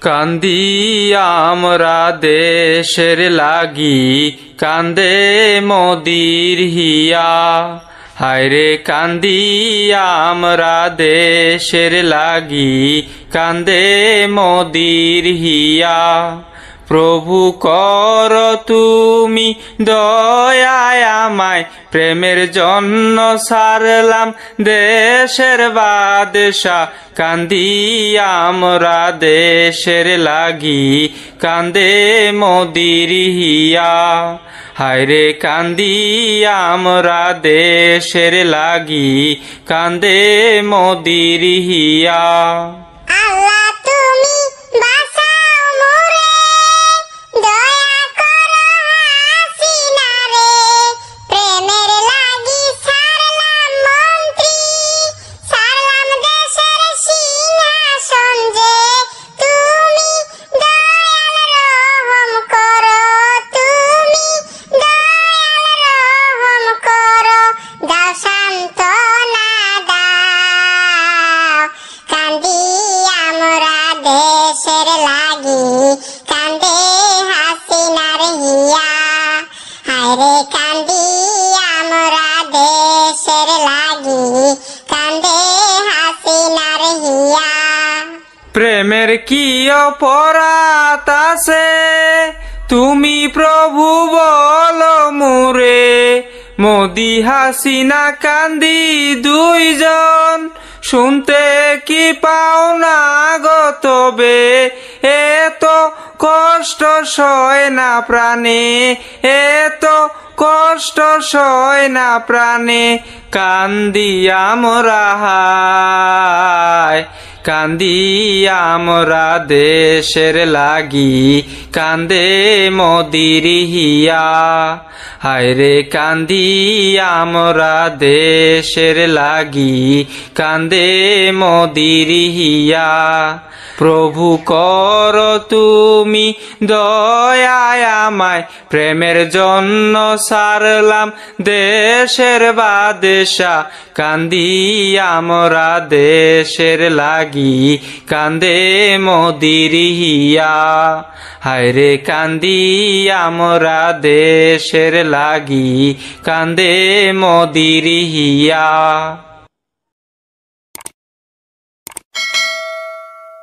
কান্দি আমরা দেশের লাগি, কান্দে মোদির হিয়া। হায়রে কান্দি আমরা দেশের লাগি, কান্দে মোদির হিয়া। প্রভু কর তুমি দয়ায় আমায়, প্রেমের জন্য সারলাম দেশের বাদশা। কান্দি আমরা দেশের লাগি, কান্দে মোদির হিয়া। হায়রে কান্দি আমরা দেশের লাগি, কান্দে মোদির হিয়া। আল্লাহ তুমি বাঁচাও মোরে, দয়া করো হাসিনা রে। প্রেমের লাগি ছাড়লাম মন্ত্রী, ছাড়লাম দেশের সিংহাসন যে। তুমি দয়াল রহম করো, তুমি দয়াল রহম করো। দাও সান্ত্বনা দাও, কান্দি আমরা দেশের লাগি, কান্দে হাসিনার হিয়া। হায়রে কান্দি আমরা দেশের লাগি, কান্দে হাসিনার হিয়া। প্রেমের কি অপরাধ আছে, তুমি প্রভু বলো মুরে। মোদি হাসিনা কান্দি দুইজন, শুনতে কি পাও না গো তবে। এত কষ্ট সয় না প্রাণে, এত কষ্ট সয় না প্রাণে। কান্দি আমরা হায়, কান্দি আমরা দেশের লাগি, কান্দে মোদির হিয়া। হায়রে কান্দি আমরা দেশের লাগি, কান্দে মোদির হিয়া। প্রভু কর তুমি দয়ায় আমায়, প্রেমের জন্য সারলাম দেশের বাদশা। কান্দি আমরা দেশের লাগি, কান্দে মোদির হিয়া। হায়রে কান্দি আমরা দেশের লাগি, কান্দে মোদির হিয়া।